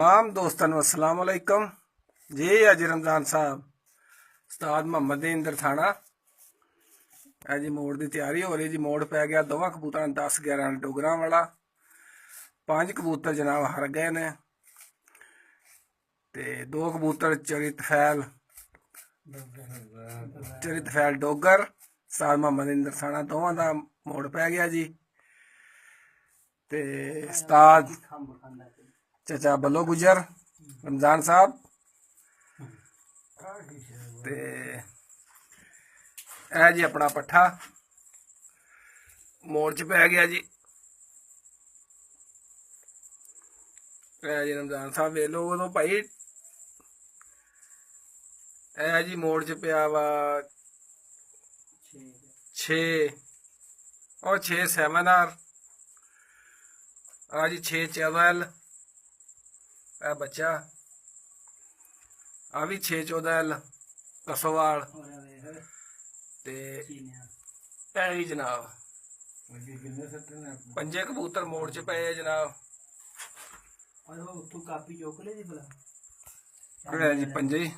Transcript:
तमाम दोस्तों अस्सलाम वालेकुम जी। अज रमजान साहब उस्ताद मोहम्मद इंदर थाना जी मोड़ की तैयारी हो रही जी। मोड़ पै गया दोवां कबूतर 10-11 डोगरा वाला। 5 कबूतर जनाब हार गए ने ते 2 कबूतर चरित फैल डोगर उस्ताद मोहम्मद इंदर थाना दोवां का मोड़ पै गया जी। ते उस्ताद चाचा बलो गुजर रमजान साहब ते ए जी अपना पट्ठा मोड़ च पै गया जी। ए जी रमजान साहब वे लो तो भाई ए जी मोड़ च पिया वा 6 और 6 7R आ जी 6 14L ए बच्चा आ भी 6 14L कसोवाल ते ए जी जनाब 5 कबूतर मोड़ च पे जनाब। जी 5 नहीं